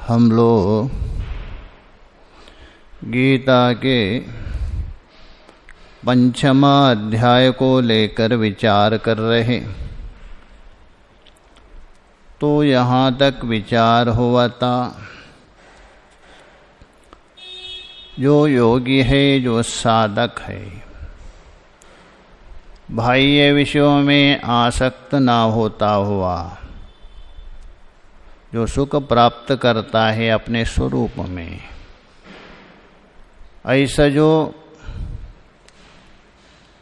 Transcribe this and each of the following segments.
हम लोग गीता के 5वां अध्याय को लेकर विचार कर रहे। तो यहाँ तक विचार हुआ था, जो योगी है, जो साधक है, बाह्य विषयों में आसक्त ना होता हुआ जो सुख प्राप्त करता है अपने स्वरूप में, ऐसा जो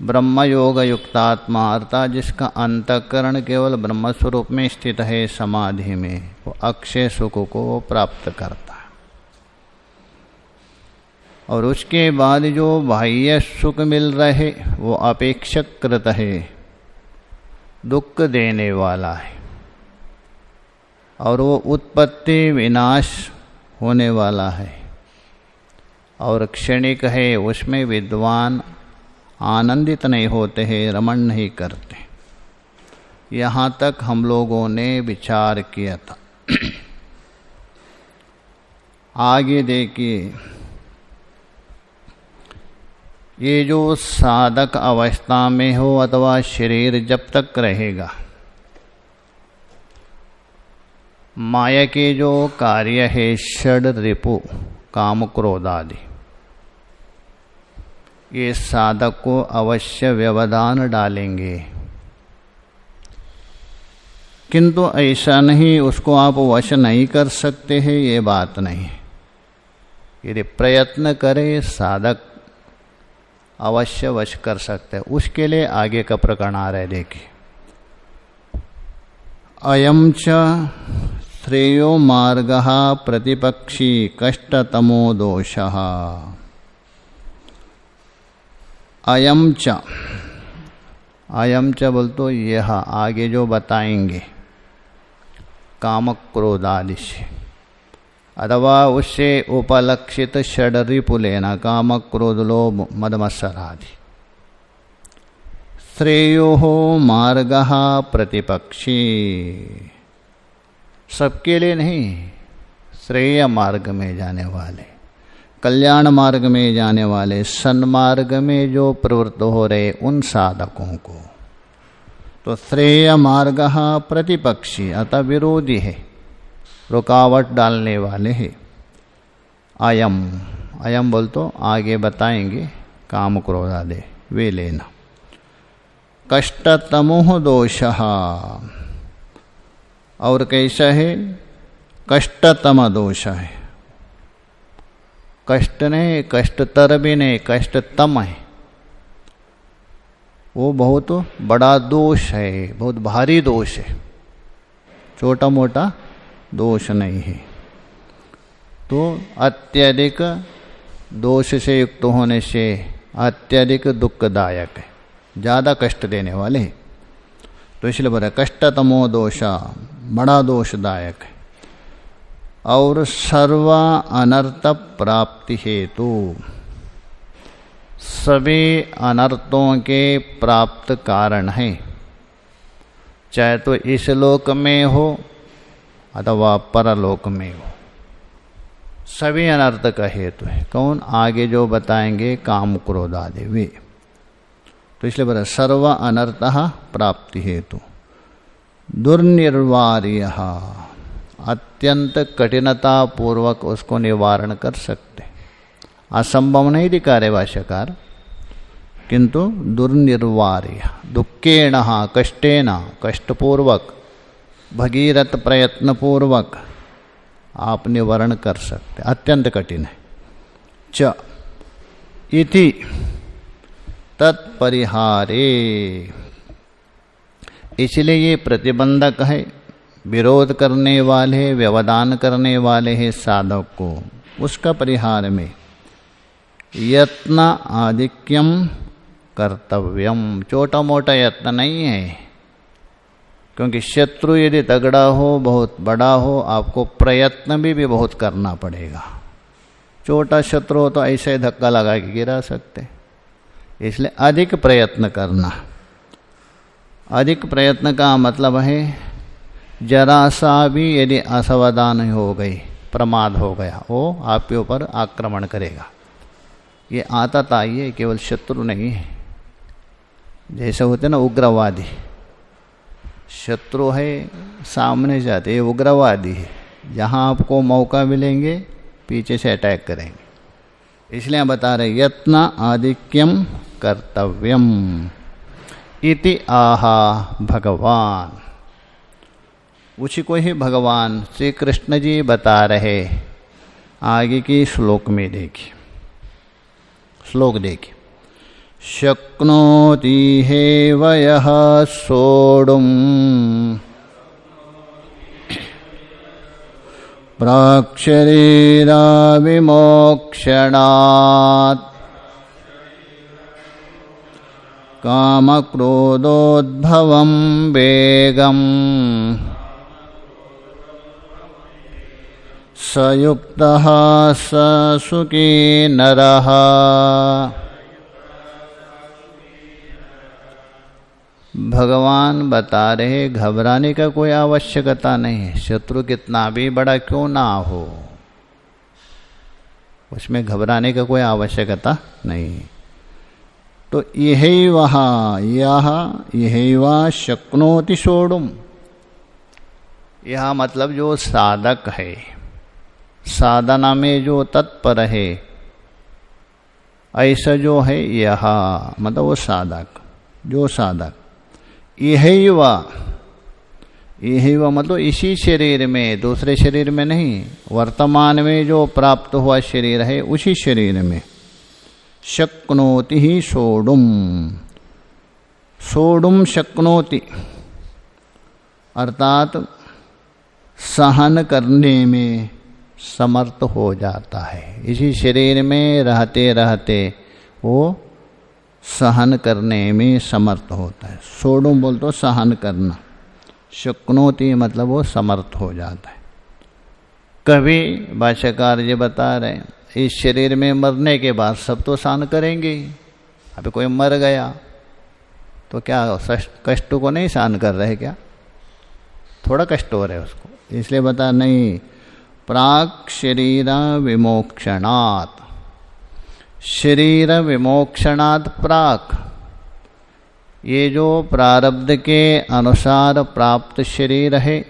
ब्रह्म योग युक्तात्मा अर्थात जिसका अंतःकरण केवल ब्रह्म स्वरूप में स्थित है समाधि में, वो अक्षय सुख को प्राप्त करता है। और उसके बाद जो बाह्य सुख मिल रहे वो अपेक्षाकृत है, दुख देने वाला है, और वो उत्पत्ति विनाश होने वाला है और क्षणिक है। उसमें विद्वान आनंदित नहीं होते हैं, रमण नहीं करते। यहाँ तक हम लोगों ने विचार किया था। आगे देखिए, ये जो साधक अवस्था में हो अथवा शरीर जब तक रहेगा, माया के जो कार्य है षड रिपु काम क्रोध आदि, ये साधक को अवश्य व्यवधान डालेंगे। किंतु ऐसा नहीं उसको आप वश नहीं कर सकते हैं, ये बात नहीं। यदि प्रयत्न करे साधक अवश्य वश कर सकते हैं। उसके लिए आगे का प्रकरण आ रहा है, देखिए। अयम च श्रेयो मार्गः प्रतिपक्षी कष्टतमो दोषः। अयम च, अयम च बोल तो यह आगे जो बताएंगे काम क्रोध आदि से अथवा उससे उपलक्षित षडरिपु लेना, काम क्रोध लोभ मद मत्सर आदि। श्रेयो मार्गः प्रतिपक्षी, सबके लिए नहीं, श्रेय मार्ग में जाने वाले, कल्याण मार्ग में जाने वाले, सन्मार्ग में जो प्रवृत्त हो रहे उन साधकों को। तो श्रेय मार्ग प्रतिपक्षी अतः विरोधी है, रुकावट डालने वाले हैं। अयम, अयम बोल तो आगे बताएंगे काम क्रोध आदि वे लेना। कष्टतमो दोषः, और कैसा है? कष्टतम दोष है। कष्ट नहीं, कष्टतर भी नहीं, कष्टतम है। वो बहुत बड़ा दोष है, बहुत भारी दोष है, छोटा मोटा दोष नहीं है। तो अत्यधिक दोष से युक्त होने से अत्यधिक दुखदायक है, ज़्यादा कष्ट देने वाले हैं। तो इसलिए बोला कष्टतमो दोष, बड़ा दोषदायक है। और सर्व अनर्थ प्राप्ति हेतु, सभी अनर्थों के प्राप्त कारण है, चाहे तो इस लोक में हो अथवा परलोक में हो, सभी अनर्थ का हेतु है। कौन? आगे जो बताएंगे काम क्रोध आदि वे। तो इसलिए बोला सर्व अनर्थः प्राप्ति हेतु। दुर्निर्वार्य, अत्यंत कठिनता पूर्वक उसको निवारण कर सकते। असंभव नहीं दिखा रहे भाष्यकार, किंतु दुर्निर्वार्य, दुखेन कष्टेन, कष्टपूर्वक, भगीरथ प्रयत्न पूर्वक आप निवारण कर सकते। अत्यंत कठिन है। च इति तत्परिहारे, इसलिए ये प्रतिबंधक है, विरोध करने वाले, व्यवधान करने वाले हैं साधक को। उसका परिहार में यत्न आधिक्यम कर्तव्यम, छोटा मोटा यत्न नहीं है, क्योंकि शत्रु यदि तगड़ा हो, बहुत बड़ा हो, आपको प्रयत्न भी बहुत करना पड़ेगा। छोटा शत्रु हो तो ऐसे धक्का लगा के गिरा सकते, इसलिए अधिक प्रयत्न करना। अधिक प्रयत्न का मतलब है जरा सा भी यदि असावधान हो गई प्रमाद हो गया, वो आपके ऊपर आक्रमण करेगा। ये आतत आई है, केवल शत्रु नहीं है। जैसे होते ना उग्रवादी, शत्रु है सामने जाते, ये उग्रवादी है, जहाँ आपको मौका मिलेंगे पीछे से अटैक करेंगे। इसलिए हम बता रहे यत्न आधिक्यम कर्तव्यम इति आहा भगवान। उसी को ही भगवान श्री कृष्ण जी बता रहे। आगे की श्लोक में देखिए, श्लोक देखिए। शक्नोति हेव यः सोढुम् प्राक्शरीराविमोक्षणात् कामक्रोधोद्भवं वेगम् स युक्तः स सुखी नरः। भगवान बता रहे घबराने का कोई आवश्यकता नहीं है। शत्रु कितना भी बड़ा क्यों ना हो, उसमें घबराने का कोई आवश्यकता नहीं। तो यही वहाँ यही वह शक्नोति सोढुम्, यह मतलब जो साधक है, साधना में जो तत्पर है, ऐसा जो है यह मतलब वो साधक, जो साधक। यही वह मतलब इसी शरीर में, दूसरे शरीर में नहीं, वर्तमान में जो प्राप्त हुआ शरीर है उसी शरीर में। शक्नोति ही सोढुम्, सोढुम् शक्नोति अर्थात सहन करने में समर्थ हो जाता है। इसी शरीर में रहते रहते वो सहन करने में समर्थ होता है। सोढुम् बोल तो सहन करना, शक्नोति मतलब वो समर्थ हो जाता है। कभी भाष्यकार जी बता रहे हैं इस शरीर में मरने के बाद सब तो सहन करेंगे। अभी कोई मर गया तो क्या कष्ट को नहीं सहन कर रहे क्या? थोड़ा कष्ट हो रहा है उसको, इसलिए बता नहीं। प्राक शरीर विमोक्षणात्, शरीर विमोक्षणात् प्राक, ये जो प्रारब्ध के अनुसार प्राप्त शरीर है,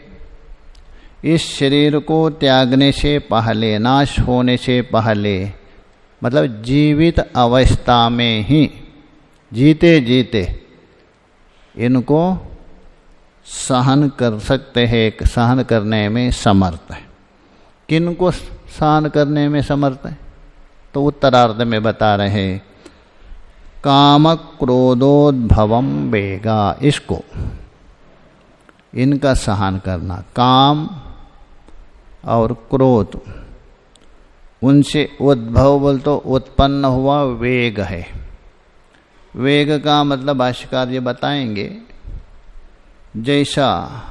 इस शरीर को त्यागने से पहले, नाश होने से पहले, मतलब जीवित अवस्था में ही, जीते जीते इनको सहन कर सकते हैं, सहन करने में समर्थ है। किनको सहन करने में समर्थ है? तो उत्तरार्ध में बता रहे काम क्रोधोद्भवम वेगा, इसको, इनका सहन करना। काम और क्रोध, उनसे उद्भव बोल तो उत्पन्न हुआ वेग है। वेग का मतलब भाष्यकार ये बताएंगे, जैसा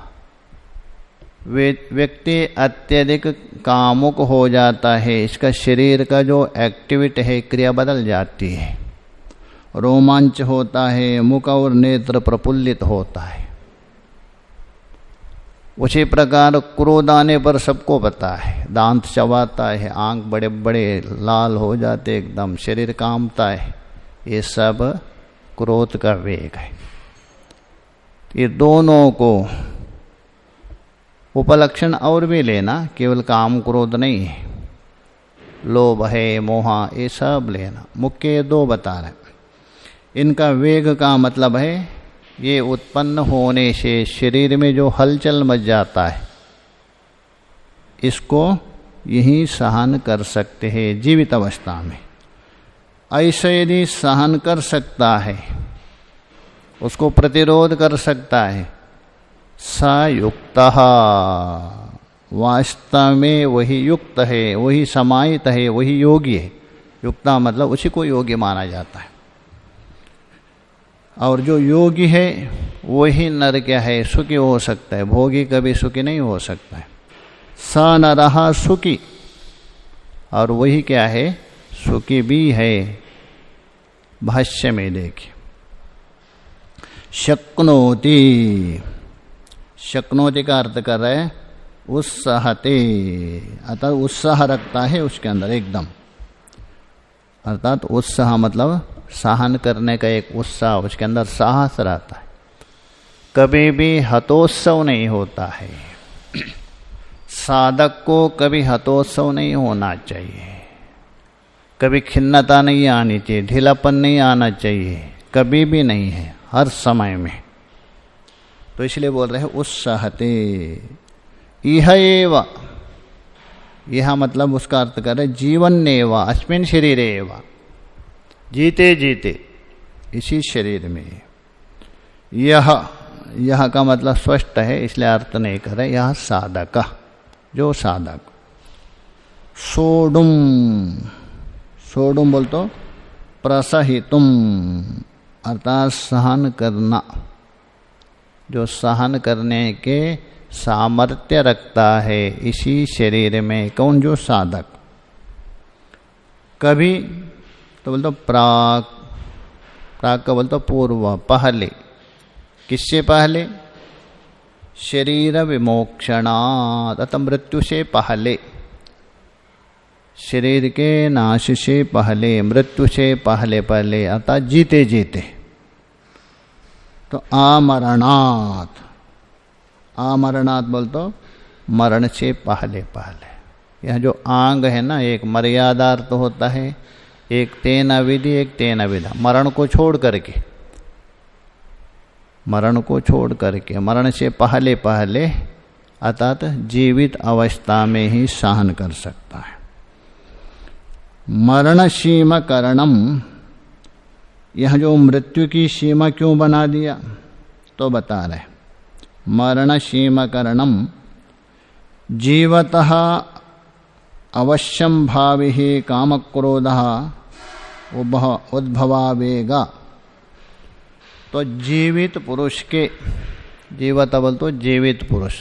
व्यक्ति अत्यधिक कामुक हो जाता है, इसका शरीर का जो एक्टिविटी है, क्रिया बदल जाती है, रोमांच होता है, मुख और नेत्र प्रफुल्लित होता है। उसी प्रकार क्रोध आने पर सबको पता है, दांत चबाता है, आंख बड़े बड़े लाल हो जाते, एकदम शरीर कांपता है। ये सब क्रोध का वेग है। ये दोनों को उपलक्षण और भी लेना, केवल काम क्रोध नहीं है, लोभ है, मोह, ये सब लेना। मुख्य दो बता रहे। इनका वेग का मतलब है ये उत्पन्न होने से शरीर में जो हलचल मच जाता है, इसको यही सहन कर सकते हैं जीवित अवस्था में। ऐसे यदि सहन कर सकता है, उसको प्रतिरोध कर सकता है, स युक्तः, वास्तव में वही युक्त है, वही समाहित है, वही योगी है। युक्ता मतलब उसी को योगी माना जाता है। और जो योगी है वही नर क्या है, सुखी हो सकता है। भोगी कभी सुखी नहीं हो सकता है। स नरः सुखी, और वही क्या है, सुखी भी है। भाष्य में देखिए, शक्नोति, शक्नोति का अर्थ कर रहे उत्साहते, अर्थात उत्साह रखता है उसके अंदर एकदम। अर्थात उत्साह मतलब सहन करने का एक उत्साह, उसके अंदर साहस रहता है। कभी भी हतोत्सव नहीं होता है। साधक को कभी हतोत्सव नहीं होना चाहिए, कभी खिन्नता नहीं आनी चाहिए, ढीलापन नहीं आना चाहिए, कभी भी नहीं है, हर समय में। तो इसलिए बोल रहे हैं उत्साहते। इह एव, यह मतलब उसका अर्थ कर रहे जीवन नेवा अस्मिन शरीरे एव, जीते जीते इसी शरीर में। यह का मतलब स्पष्ट है, इसलिए अर्थ नहीं कर रहे। यह साधक, जो साधक। सोडुम, सोडुम बोल तो प्रसहितुम, अर्थात सहन करना, जो सहन करने के सामर्थ्य रखता है इसी शरीर में। कौन? जो साधक। कभी तो बोलते प्राक, प्राक का बोलते पूर्व, पहले। किससे पहले? शरीर विमोक्षणात्, अतः मृत्यु से पहले, शरीर के नाश से पहले, मृत्यु से पहले पहले, अर्थात जीते जीते। तो आमरणात्, आमरणात् बोल तो मरण से पहले पहले। यह जो आंग है ना, एक मर्यादार्थ होता है, एक तेन विधि, एक तेन विधा। मरण को छोड़ करके, मरण को छोड़ करके, मरण से पहले पहले, अर्थात जीवित अवस्था में ही सहन कर सकता है। मरण सीमा करणम, यह जो मृत्यु की सीमा क्यों बना दिया तो बता रहे। मरण सीमा करणम जीवतः अवश्यम भाविः कामक्रोधः उद्भवावेगा। तो जीवित पुरुष के, जीवत बोल तो जीवित पुरुष,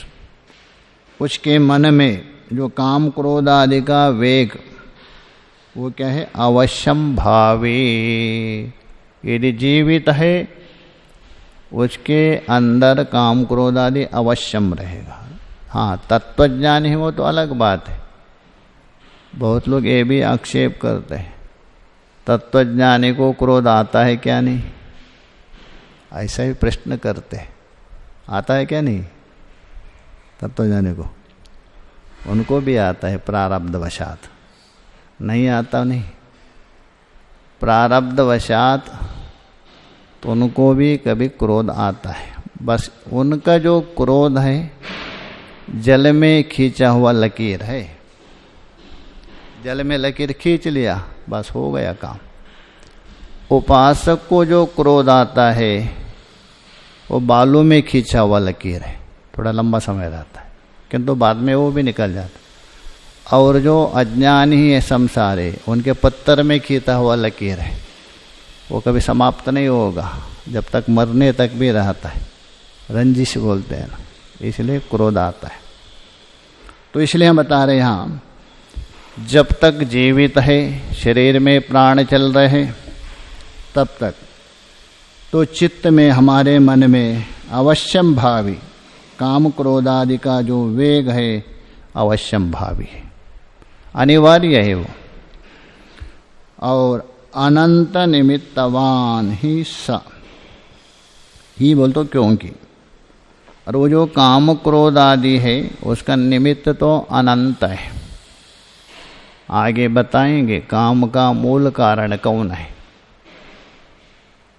उसके मन में जो काम क्रोध आदि का वेग, वो क्या है? अवश्यम भावी। यदि जीवित है उसके अंदर काम क्रोध आदि अवश्यम रहेगा। हाँ, तत्वज्ञान है वो तो अलग बात है। बहुत लोग ये भी आक्षेप करते हैं तत्वज्ञानी को क्रोध आता है क्या नहीं, ऐसा ही प्रश्न करते हैं। आता है क्या नहीं तत्वज्ञानी को? उनको भी आता है प्रारब्धवशात, नहीं आता नहीं। प्रारब्धवशात तो उनको भी कभी क्रोध आता है। बस उनका जो क्रोध है जल में खींचा हुआ लकीर है, जल में लकीर खींच लिया, बस हो गया काम। उपासक को जो क्रोध आता है वो बालों में खींचा हुआ लकीर है, थोड़ा लंबा समय रहता है किंतु बाद में वो भी निकल जाता। और जो अज्ञान ही है संसार है, उनके पत्थर में खींचा हुआ लकीर है, वो कभी समाप्त नहीं होगा, जब तक मरने तक भी रहता है। रंजिश बोलते हैं ना, इसलिए क्रोध आता है। तो इसलिए हम बता रहे यहाँ, जब तक जीवित है, शरीर में प्राण चल रहे हैं, तब तक तो चित्त में, हमारे मन में अवश्यम भावी काम क्रोध आदि का जो वेग है अवश्यम भावी है, अनिवार्य है वो। और अनंत निमित्तवान ही स, ही बोल तो क्योंकि, और वो जो काम क्रोध आदि है उसका निमित्त तो अनंत है। आगे बताएंगे काम का मूल कारण कौन है।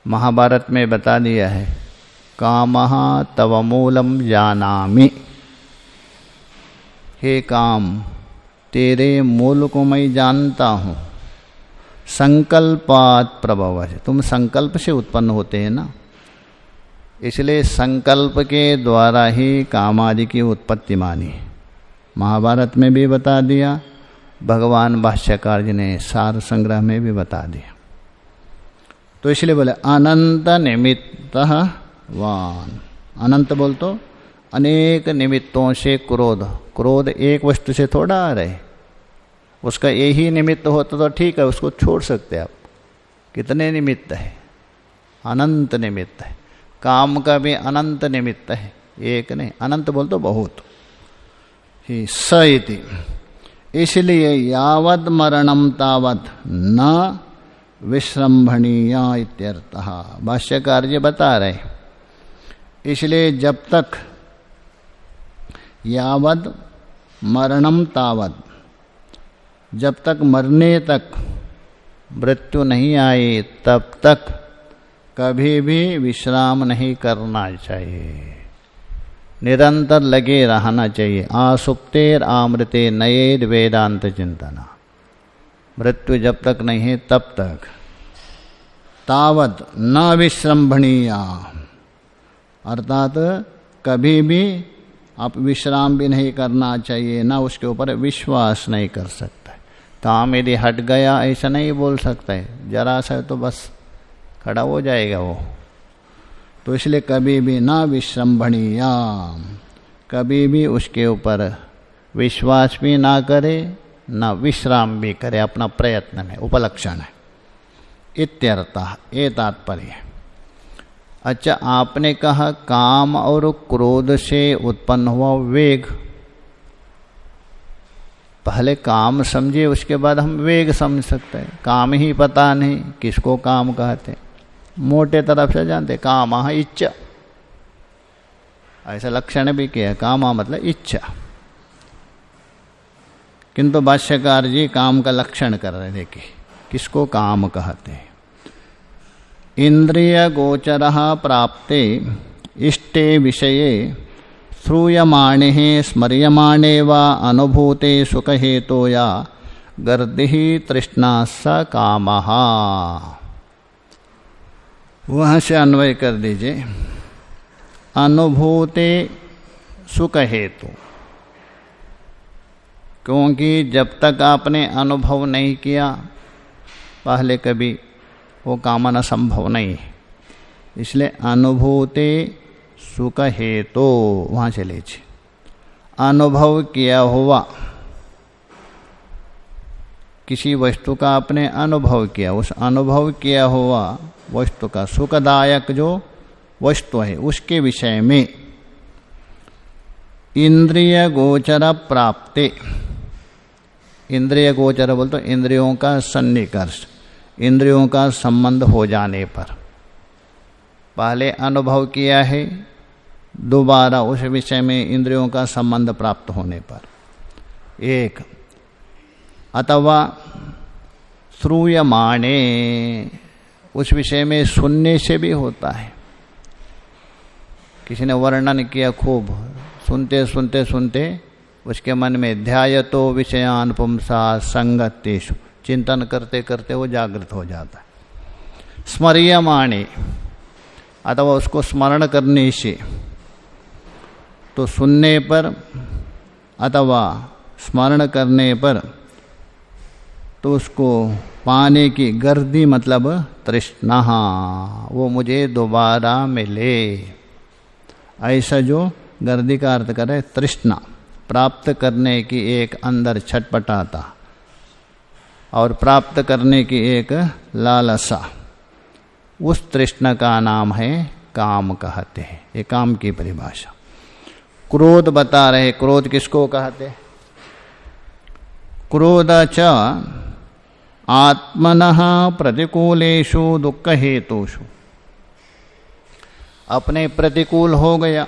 महाभारत में बता दिया है, कामः तव मूलम जानामि। हे काम, तेरे मूल को मैं जानता हूँ। संकल्पात प्रभव, तुम संकल्प से उत्पन्न होते हैं ना, इसलिए संकल्प के द्वारा ही काम आदि की उत्पत्ति मानी। महाभारत में भी बता दिया, भगवान भाष्यकार जी ने सार संग्रह में भी बता दिया। तो इसलिए बोले अनंत निमित्त वान। अनंत बोल तो अनेक निमित्तों से क्रोध, क्रोध एक वस्तु से थोड़ा आ रहे, उसका यही निमित्त होता तो ठीक है, उसको छोड़ सकते आप। कितने निमित्त है? अनंत निमित्त है। काम का भी अनंत निमित्त है, एक नहीं, अनंत बोल तो बहुत। ही स इति। इसलिए यावद मरणम तावत न विश्रम्भणीय इत्यर्थः। भाष्यकार जी बता रहे, इसलिए जब तक यावद मरणम तावत, जब तक मरने तक मृत्यु नहीं आई तब तक कभी भी विश्राम नहीं करना चाहिए, निरंतर लगे रहना चाहिए। आसुप्तेर आमृते नयेद वेदांत चिंतना। मृत्यु जब तक नहीं है तब तक तावत न विश्रम्भणीय, अर्थात कभी भी आप विश्राम भी नहीं करना चाहिए, ना उसके ऊपर विश्वास नहीं कर सकता। काम यदि हट गया ऐसा नहीं बोल सकता है, जरा सा तो बस खड़ा हो जाएगा वो। तो इसलिए कभी भी ना विश्रम्भणीय, कभी भी उसके ऊपर विश्वास भी ना करे, ना विश्राम भी करे, अपना प्रयत्न में उपलक्षण है। इत्यर्थः, ये तात्पर्य। अच्छा, आपने कहा काम और क्रोध से उत्पन्न हुआ वेग। पहले काम समझे, उसके बाद हम वेग समझ सकते हैं। काम ही पता नहीं किसको काम कहते, मोटे तरफ से जानते काम इच्छा, ऐसा लक्षण भी किया, काम मतलब इच्छा। किंतु भाष्यकार जी काम का लक्षण कर रहे थे कि किसको काम कहते हैं। इंद्रिय गोचर प्राप्ते इष्टे विषये श्रूयमाणे स्मर्यमाणे वा अनुभूते सुखहेतोया गर्दिः तृष्णा स कामः। वहाँ से अन्वय कर दीजिए। अनुभूते सुख हेतु, क्योंकि जब तक आपने अनुभव नहीं किया पहले कभी वो कामना संभव नहीं है। इसलिए अनुभूते सुख हेतु वहाँ से लीजिए। अनुभव किया हुआ किसी वस्तु का आपने अनुभव किया, उस अनुभव किया हुआ वस्तु का सुखदायक जो वस्तु है उसके विषय में इंद्रिय गोचर प्राप्ते। इंद्रिय गोचर बोल तो इंद्रियों का सन्निकर्ष, इंद्रियों का संबंध हो जाने पर, पहले अनुभव किया है, दोबारा उस विषय में इंद्रियों का संबंध प्राप्त होने पर। एक, अथवा श्रूयमाणे, उस विषय में सुनने से भी होता है। किसी ने वर्णन किया खूब, सुनते सुनते सुनते उसके मन में ध्यायतो विषयान पुंसा संगतेषु, चिंतन करते करते वो जागृत हो जाता है। स्मर्यमाणे, अथवा उसको स्मरण करने से, तो सुनने पर अथवा स्मरण करने पर तो उसको पाने की गर्दी मतलब तृष्णा, वो मुझे दोबारा मिले, ऐसा जो गर्दी का अर्थ करे तृष्णा, प्राप्त करने की एक अंदर छटपटाता और प्राप्त करने की एक लालसा, उस तृष्णा का नाम है काम कहते हैं। ये काम की परिभाषा। क्रोध बता रहे, क्रोध किसको कहते? क्रोध च आत्मनः प्रतिकूलेषु दुख हेतुषु, अपने प्रतिकूल हो गया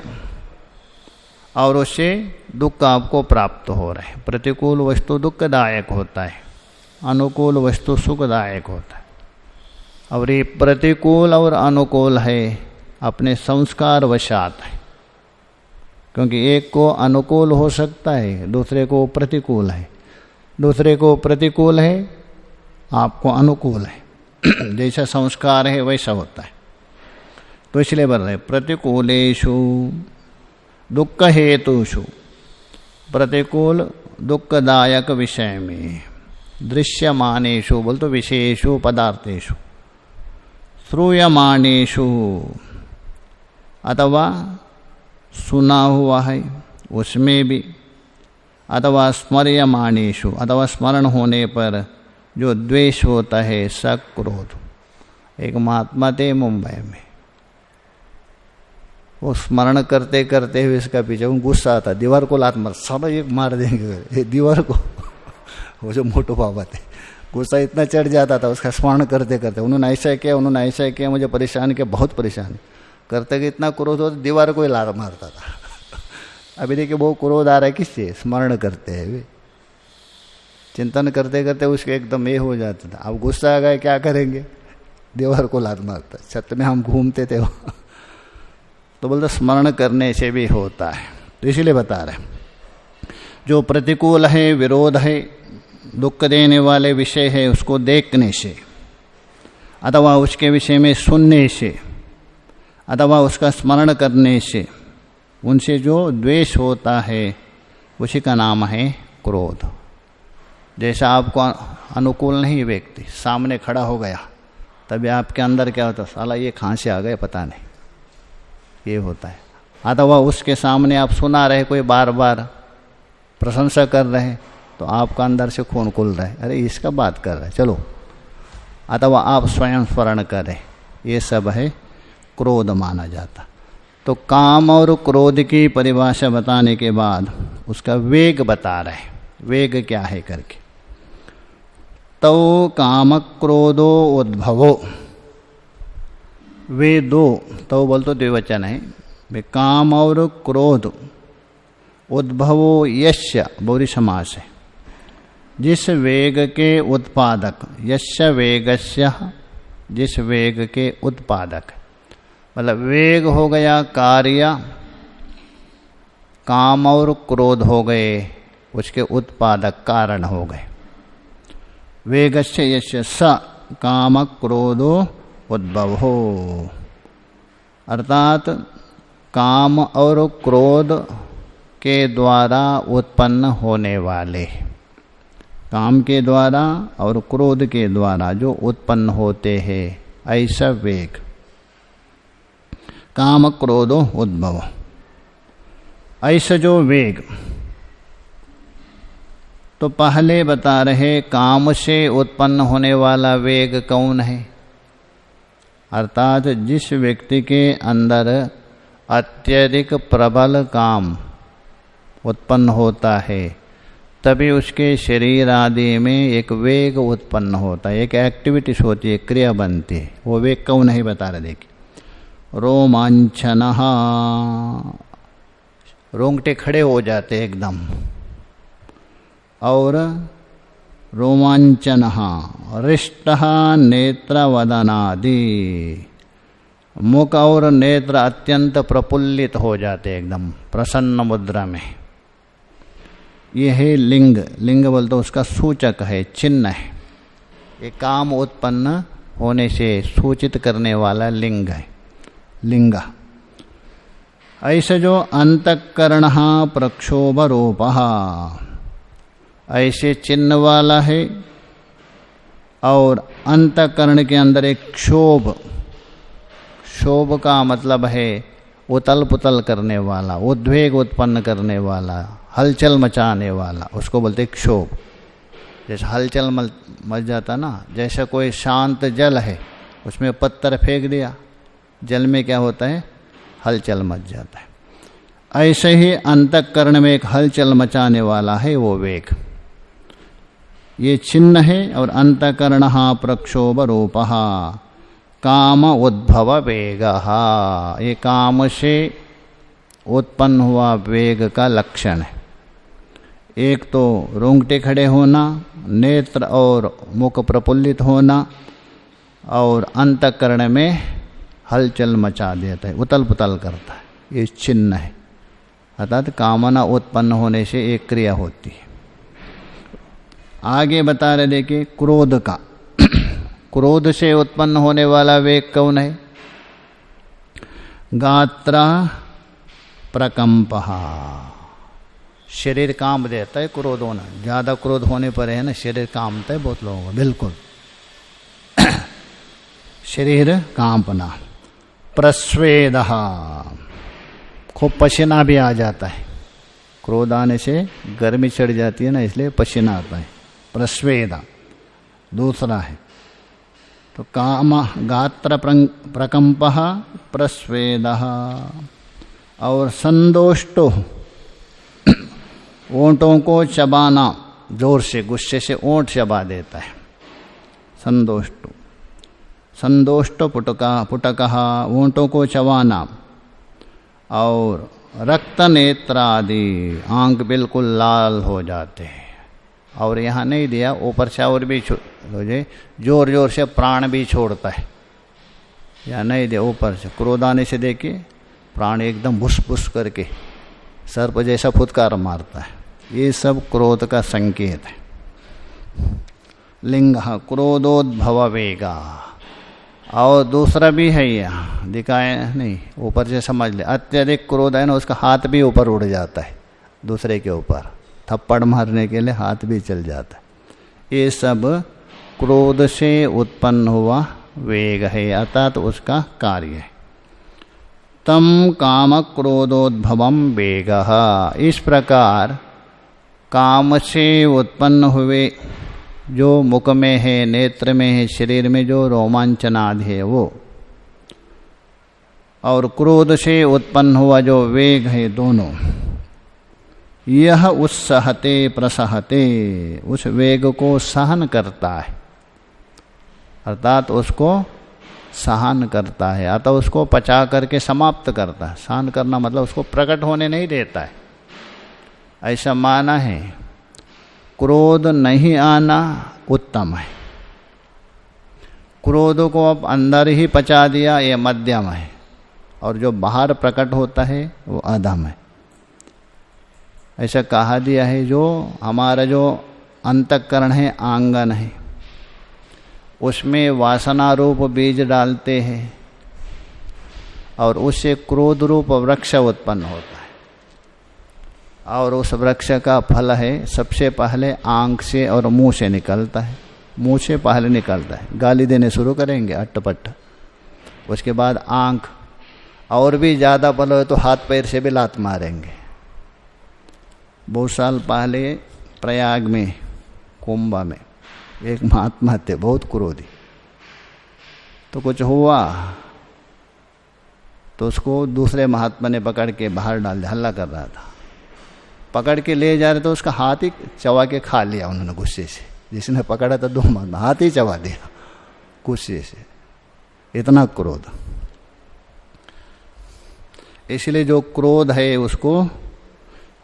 और उससे दुख आपको प्राप्त हो रहा है। प्रतिकूल वस्तु दुखदायक होता है, अनुकूल वस्तु सुखदायक होता है। और ये प्रतिकूल और अनुकूल है अपने संस्कार वशात है, क्योंकि एक को अनुकूल हो सकता है, दूसरे को प्रतिकूल है, दूसरे को प्रतिकूल है, आपको अनुकूल है। जैसा संस्कार है वैसा होता है। तो इसलिए बोल रहे प्रतिकूलेषु दुख हेतुषु, प्रतिकूल दुखदायक विषय में, दृश्यमानेषु बोल तो विषयेषु पदार्थेषु, श्रूयमानेषु अथवा सुना हुआ है उसमें भी, अथवा स्मर्यमानेषु अथवा स्मरण होने पर जो द्वेष होता है, सक्रोध। एक महात्मा थे मुंबई में, वो स्मरण करते करते हुए इसका पीछे वो गुस्सा आता, दीवार को लात मार, सब एक मार देंगे ये दीवार को। वो जो मोटू बाबा थे, गुस्सा इतना चढ़ जाता था उसका स्मरण करते करते, उन्होंने ऐसा किया, उन्होंने ऐसा किया, मुझे परेशान किया, बहुत परेशान करते कि इतना क्रोध हो तो दीवार को ही लात मारता था। अभी देखिए वो क्रोध आ रहा है किससे? स्मरण करते हैं वे, चिंतन करते करते उसके एकदम ये हो जाता था। अब गुस्सा आ गया, क्या करेंगे? दीवार को लात मारता। छत में हम घूमते थे तो बोलते स्मरण करने से भी होता है। तो इसीलिए बता रहे जो प्रतिकूल है, विरोध है, दुख देने वाले विषय है, उसको देखने से अथवा उसके विषय में सुनने से अथवा उसका स्मरण करने से उनसे जो द्वेष होता है उसी का नाम है क्रोध। जैसा आपको अनुकूल नहीं व्यक्ति सामने खड़ा हो गया, तभी आपके अंदर क्या होता? साला ये कहाँ से आ गए पता नहीं, ये होता है। अथवा उसके सामने आप सुना रहे, कोई बार बार प्रशंसा कर रहे, तो आपका अंदर से खून खुल रहा है, अरे इसका बात कर रहे चलो। अथवा आप स्वयं स्मरण करें, ये सब है क्रोध माना जाता। तो काम और क्रोध की परिभाषा बताने के बाद उसका वेग बता रहे, वेग क्या है करके। तो काम क्रोधो उद्भवो, वे दो, तो बोल तो द्विवचन है, वे काम और क्रोध उद्भवो यस्य बहुरी समास है, जिस वेग के उत्पादक, यस्य वेगस्य, जिस वेग के उत्पादक, मतलब वेग हो गया कार्य, काम और क्रोध हो गए उसके उत्पादक कारण हो गए। वेगस्य यस्य स काम क्रोधो उद्भव हो, अर्थात काम और क्रोध के द्वारा उत्पन्न होने वाले, काम के द्वारा और क्रोध के द्वारा जो उत्पन्न होते हैं, ऐसा वेग काम क्रोधो उद्भव। ऐसा जो वेग, तो पहले बता रहे काम से उत्पन्न होने वाला वेग कौन है? अर्थात जिस व्यक्ति के अंदर अत्यधिक प्रबल काम उत्पन्न होता है, तभी उसके शरीर आदि में एक वेग उत्पन्न होता है, एक एक्टिविटीज होती है, क्रिया बनती है। वो वेग कौन है बता रहे, देखिए। रोमांचनः, रोंगटे खड़े हो जाते एकदम, और रोमांचनः हृष्टः नेत्रवदनादि, मुख और नेत्र अत्यंत प्रफुल्लित हो जाते एकदम प्रसन्न मुद्रा में। ये है लिंग, लिंग बोलते उसका सूचक है, चिन्ह है, ये काम उत्पन्न होने से सूचित करने वाला लिंग है, लिंग। ऐसे जो अंतःकरण प्रक्षोभ रूप, ऐसे चिन्ह वाला है, और अंतःकरण के अंदर एक क्षोभ, क्षोभ का मतलब है उतल पुतल करने वाला, उद्वेग उत्पन्न करने वाला, हलचल मचाने वाला, उसको बोलते क्षोभ। जैसे हलचल मच जाता ना, जैसा कोई शांत जल है उसमें पत्थर फेंक दिया, जल में क्या होता है? हलचल मच जाता है। ऐसे ही अंतःकरण में एक हलचल मचाने वाला है वो वेग, ये चिन्ह है। और अंतःकरण प्रक्षोभ रूप काम उद्भव वेग, ये काम से उत्पन्न हुआ वेग का लक्षण है। एक तो रोंगटे खड़े होना, नेत्र और मुख प्रफुल्लित होना, और अंतःकरण में हलचल मचा देता है, उतल पुतल करता है, ये चिन्ह है। अर्थात कामना उत्पन्न होने से एक क्रिया होती है। आगे बता रहे देखिए क्रोध का, क्रोध से उत्पन्न होने वाला वेग कौन है? गात्र प्रकंपः, शरीर कांप देता है क्रोध होना, ज़्यादा क्रोध होने पर है ना शरीर कांपता है बहुत लोगों का, बिल्कुल शरीर कांपना। प्रस्वेद, खूब पसीना भी आ जाता है, क्रोध आने से गर्मी चढ़ जाती है ना, इसलिए पसीना आता है, प्रस्वेद। दूसरा है तो काम गात्र प्रकंपः प्रस्वेद, और संदोष्टो, ओंठों को चबाना, जोर से गुस्से से ओंठ चबा देता है, संदोष्टो। संदोष्टो पुटकः, ओंठों को चबाना। और रक्त नेत्र आदि, आंख बिल्कुल लाल हो जाते हैं। और यहाँ नहीं दिया, ऊपर से और भी जोर जोर से प्राण भी छोड़ता है, या नहीं दिया ऊपर से। क्रोध आने से देखिए प्राण एकदम भुस भुस करके सर्प जैसा फुदकार मारता है। ये सब क्रोध का संकेत है। लिंग क्रोधोद्भव वेगा। और दूसरा भी है, यहाँ दिखाए नहीं, ऊपर से समझ ले। अत्यधिक क्रोध है ना, उसका हाथ भी ऊपर उड़ जाता है, दूसरे के ऊपर थप्पड़ मारने के लिए हाथ भी चल जाता है। ये सब क्रोध से उत्पन्न हुआ वेग है, अर्थात उसका कार्य है। तम काम क्रोधोद्भवम वेगः। इस प्रकार काम से उत्पन्न हुए, जो मुख में है, नेत्र में है, शरीर में जो रोमांचनादि है वो, और क्रोध से उत्पन्न हुआ जो वेग है, दोनों, यह उत्सहते प्रसहते, उस वेग को सहन करता है, अर्थात उसको सहन करता है, अतः उसको पचा करके समाप्त करता है। सहन करना मतलब उसको प्रकट होने नहीं देता है, ऐसा माना है। क्रोध नहीं आना उत्तम है। क्रोध को अब अंदर ही पचा दिया, ये मध्यम है, और जो बाहर प्रकट होता है वो अधम है। ऐसा कहा दिया है, जो हमारा जो अंतःकरण है, आंगन है, उसमें वासना रूप बीज डालते हैं और उससे क्रोध रूप वृक्ष उत्पन्न होता है। और उस वृक्ष का फल है, सबसे पहले आंख से और मुंह से निकलता है। मुंह से पहले निकलता है, गाली देने शुरू करेंगे अट्टपट्ट, उसके बाद आंख, और भी ज़्यादा फल हो तो हाथ पैर से भी लात मारेंगे। बहुत साल पहले प्रयाग में, कुंभ में, एक महात्मा थे बहुत क्रोधी। तो कुछ हुआ तो उसको दूसरे महात्मा ने पकड़ के बाहर डाल दिया, हल्ला कर रहा था। पकड़ के ले जा रहे तो उसका हाथ ही चबा के खा लिया उन्होंने गुस्से से। जिसने पकड़ा था दो महात्मा, हाथ ही चबा दिया गुस्से से, इतना क्रोध। इसलिए जो क्रोध है उसको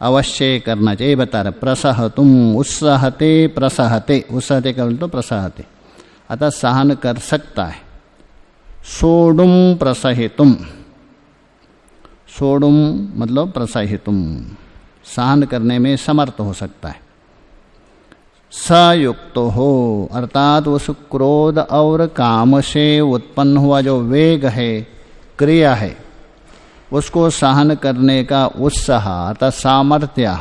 अवश्य करना चाहिए। बता रहे प्रसहतुम, उत्साहते प्रसहते, उत्साहते का तो प्रसहते, अतः सहन कर सकता है। सोडुम प्रसहितुम, सोडुम मतलब प्रसहितुम, सहन करने में समर्थ हो सकता है। सयुक्त हो, अर्थात उस क्रोध और काम से उत्पन्न हुआ जो वेग है, क्रिया है, उसको सहन करने का उत्साह अर्थात सामर्थ्य,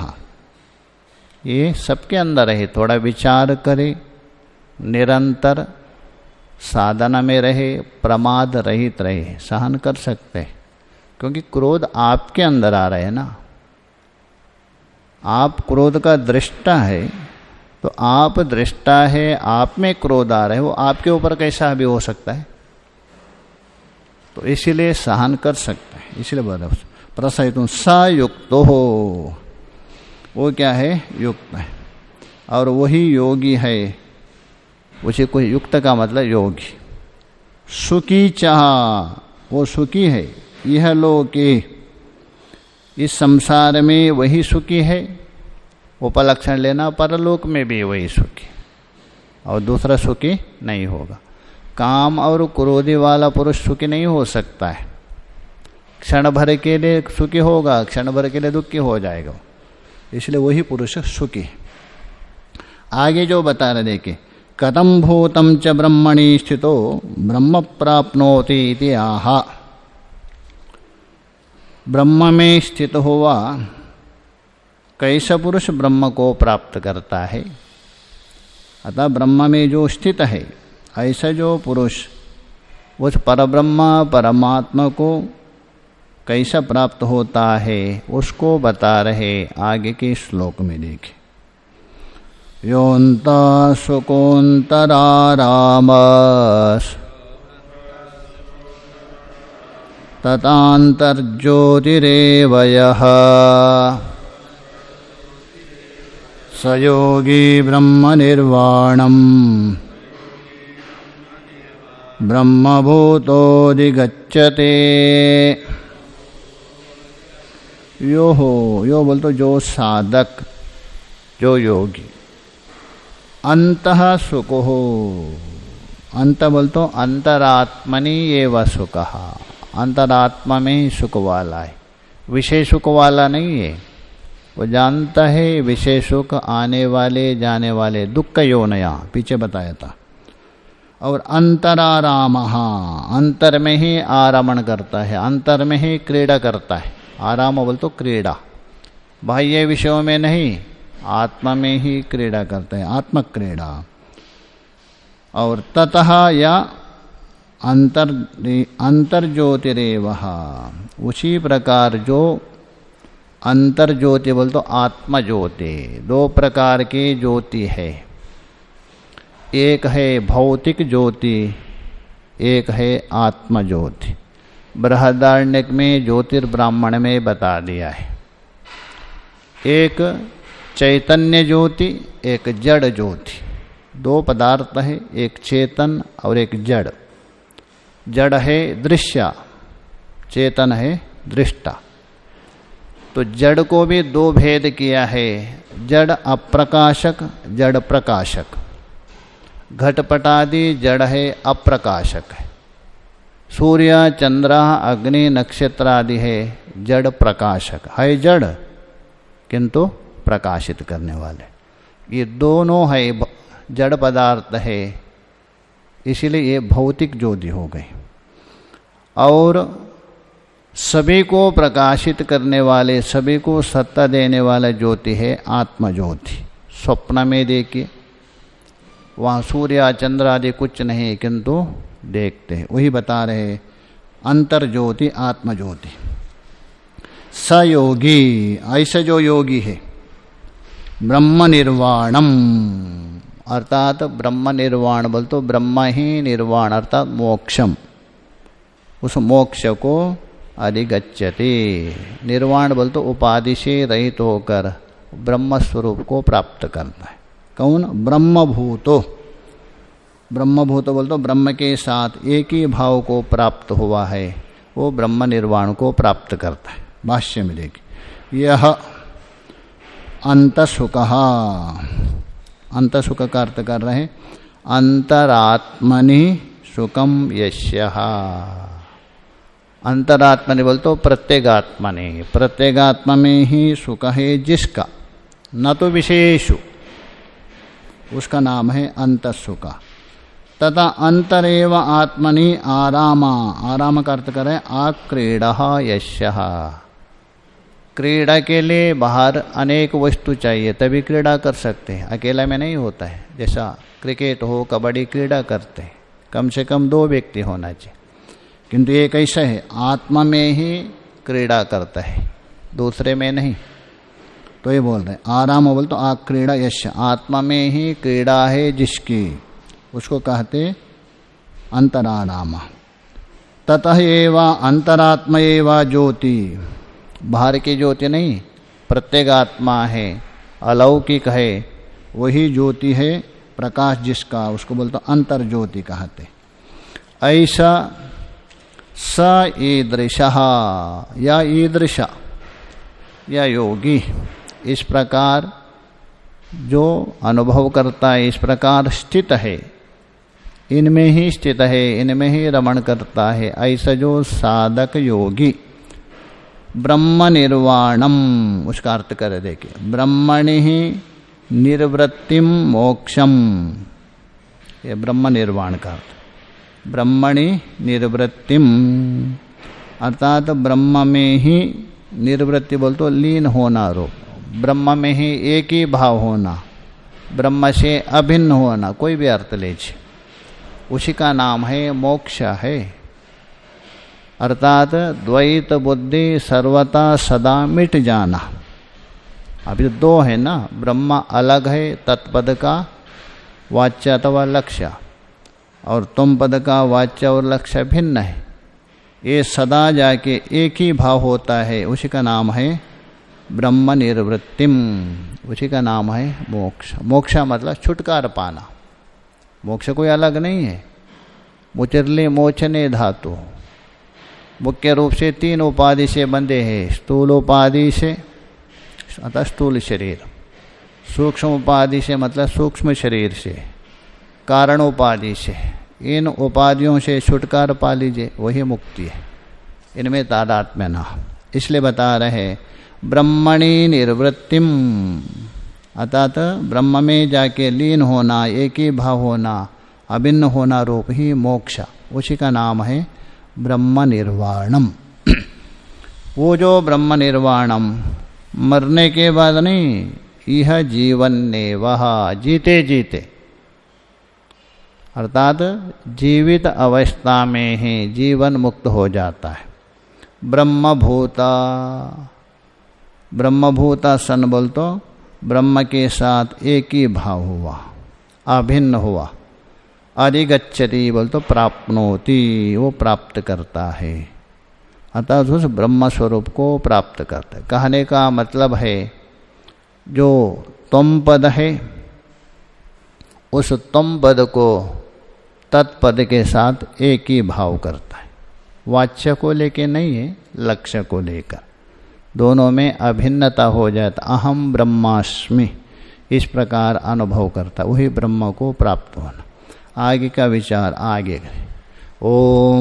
ये सबके अंदर है। थोड़ा विचार करे, निरंतर साधना में रहे, प्रमाद रहित रहे, सहन कर सकते हैं। क्योंकि क्रोध आपके अंदर आ रहे हैं ना, आप क्रोध का दृष्टा है, तो आप दृष्टा है, आप में क्रोध आ रहा है, वो आपके ऊपर कैसा भी हो सकता है, तो इसीलिए सहन कर सकते हैं। इसलिए बोला प्रसहितुम सयुक्त हो, वो क्या है, युक्त है, और वही योगी है। उसे कोई युक्त का मतलब योगी। सुखी चाह, वो सुखी है। यह लोके, इस संसार में वही सुखी है। उपलक्षण लेना, परलोक में भी वही सुखी, और दूसरा सुखी नहीं होगा। काम और क्रोधी वाला पुरुष सुखी नहीं हो सकता है। क्षण भर के लिए सुखी होगा, क्षण भर के लिए दुखी हो जाएगा, इसलिए वही पुरुष सुखी है। आगे जो बता रहे देखे, कथम भूतम च ब्रह्मणि स्थितो ब्रह्म प्राप्नोति इति आह। ब्रह्म में स्थित हुआ कैसा पुरुष ब्रह्म को प्राप्त करता है। अतः ब्रह्म में जो स्थित है, ऐसा जो पुरुष उस परब्रह्म परमात्मा को कैसा प्राप्त होता है, उसको बता रहे आगे के श्लोक में। देखें, योऽन्ता सुकोऽन्तरारामस् ततान्तर्ज्योतिरेव यः स योगी ब्रह्मनिर्वाणम् ब्रह्मभूतोऽधिगच्छते। यो बोल तो जो साधक, जो योगी। अंतः सुखो, अंत बोल तो अंतरात्मनि एव सुखः, अंतरात्मा में ही सुख वाला है, विषय सुख वाला नहीं है। वो जानता है विषय सुख आने वाले जाने वाले दुख योनया, पीछे बताया था। और अंतरारामः, अंतर में ही आरमण करता है, अंतर में ही क्रीड़ा करता है। आराम बोल तो क्रीड़ा, बाह्य विषयों में नहीं, आत्मा में ही क्रीड़ा करते हैं, आत्मक क्रीड़ा। और ततः या अंतर्ज्योतिरेवः, उसी प्रकार जो अंतर्ज्योति बोल तो आत्म ज्योति। दो प्रकार की ज्योति है, एक है भौतिक ज्योति, एक है आत्म ज्योति। बृहदारण्यक में ज्योतिर्ब्राह्मण में बता दिया है। एक चैतन्य ज्योति, एक जड़ ज्योति। दो पदार्थ है, एक चेतन और एक जड़। जड़ है दृश्य, चेतन है दृष्टा। तो जड़ को भी दो भेद किया है, जड़ अप्रकाशक, जड़ प्रकाशक। घटपटादि जड़ है, अप्रकाशक है। सूर्य चंद्र अग्नि नक्षत्र आदि है जड़ प्रकाशक है, जड़ किंतु प्रकाशित करने वाले। ये दोनों है जड़ पदार्थ है, इसीलिए ये भौतिक ज्योति हो गई। और सभी को प्रकाशित करने वाले, सभी को सत्ता देने वाला ज्योति है आत्म ज्योति। स्वप्न में देखिए, वहाँ सूर्य चंद्र आदि कुछ नहीं किंतु देखते हैं, वही बता रहे अंतर ज्योति आत्म ज्योति। स योगी, ऐसा जो योगी है, ब्रह्म निर्वाणम, अर्थात ब्रह्म निर्वाण बोल तो ब्रह्म ही निर्वाण अर्थात मोक्षम, उस मोक्ष को अधिगच्छति। निर्वाण बोल तो उपाधि से रहित होकर ब्रह्म स्वरूप को प्राप्त करता है। कौन? ब्रह्मभूतो। ब्रह्मभूत बोल तो ब्रह्म के साथ एक ही भाव को प्राप्त हुआ है, वो ब्रह्म निर्वाण को प्राप्त करता है। भाष्य में देखिए, यह अंतसुखः, अंतसुख का अर्थ कर रहे हैं अंतरात्मनि सुखम यस्यः। अंतरात्मनि बोल तो प्रत्येगात्मनि, प्रत्येगात्मा में ही सुख है जिसका, न तो विशेषु, उसका नाम है अंतसुख। तथा अंतरेव आत्मनि आरामा, आराम का अर्थ करें आक्रीड़ा यस्यः। क्रीड़ा के लिए बाहर अनेक वस्तु चाहिए तभी क्रीड़ा कर सकते हैं, अकेला में नहीं होता है। जैसा क्रिकेट हो, कबड्डी क्रीड़ा करते हैं, कम से कम 2 व्यक्ति होना चाहिए। किंतु एक ऐसा है आत्मा में ही क्रीड़ा करता है, दूसरे में नहीं। तो ये बोल रहे आराम बोल तो आक्रीड़ा यश, आत्मा में ही क्रीड़ा है जिसकी, उसको कहते अंतराराम। ततः एवं अंतरात्मा एवं ज्योति, बाहर की ज्योति नहीं, प्रत्येगात्मा है, अलौकिक है, वही ज्योति है प्रकाश जिसका, उसको बोलते अंतर ज्योति कहते। ऐसा स ईदृशः, या ईदृश या योगी, इस प्रकार जो अनुभव करता है, इस प्रकार स्थित है, इनमें ही स्थित है, इनमें ही रमण करता है, ऐसा जो साधक योगी ब्रह्म निर्वाणम, उसका अर्थ कर देखिए, ब्रह्मणि ही निर्वृत्तिम मोक्षम, ये ब्रह्म निर्वाण का अर्थ। ब्रह्मणि निर्वृत्तिम अर्थात ब्रह्म में ही निर्वृत्ति बोल तो लीन होना, रूप ब्रह्म में ही एक ही भाव होना, ब्रह्म से अभिन्न होना, कोई भी अर्थ लीजिए, उसी का नाम है मोक्ष है। अर्थात द्वैत बुद्धि सर्वथा सदा मिट जाना। अभी 2 है ना, ब्रह्म अलग है तत्पद का वाच्य अथवा लक्ष्य, और तुम पद का वाच्य और लक्ष्य भिन्न है। ये सदा जाके एक ही भाव होता है, उसी का नाम है ब्रह्म निर्वृत्तिम, उसी का नाम है मोक्ष। मोक्ष मतलब छुटकारा पाना। मोक्ष कोई अलग नहीं है। मुचरले मोचने धातु मुख्य रूप से 3 उपाधि से बंधे हैं। स्थूल उपाधि से अतः स्थूल शरीर, सूक्ष्म उपाधि से मतलब सूक्ष्म शरीर से, कारण उपाधि से। इन उपाधियों से छुटकारा पा लीजिए, वही मुक्ति है। इनमें तादात्म्य ना। इसलिए बता रहे ब्रह्मणि निर्वृत्तिम, अर्थात ब्रह्म में जाके लीन होना, एक ही भाव होना, अभिन्न होना रूप ही मोक्ष, उसी का नाम है ब्रह्म निर्वाणम। वो जो ब्रह्म निर्वाणम मरने के बाद नहीं, यह जीवन ने वह जीते जीते, अर्थात जीवित अवस्था में ही जीवन मुक्त हो जाता है। ब्रह्मभूता, ब्रह्मभूता सन बोल तो ब्रह्म के साथ एक ही भाव हुआ, अभिन्न हुआ। अधिगच्छति बोल तो प्राप्नोति, वो प्राप्त करता है, अर्थात उस ब्रह्म स्वरूप को प्राप्त करता है। कहने का मतलब है जो त्वम पद है, उस त्वम पद को तत्पद के साथ एक ही भाव करता है। वाच्य को लेके नहीं है, लक्ष्य को लेकर। दोनों में अभिन्नता हो जाता, अहम ब्रह्मास्मि, इस प्रकार अनुभव करता, वही ब्रह्म को प्राप्त होना। आगे का विचार आगे करें। ओम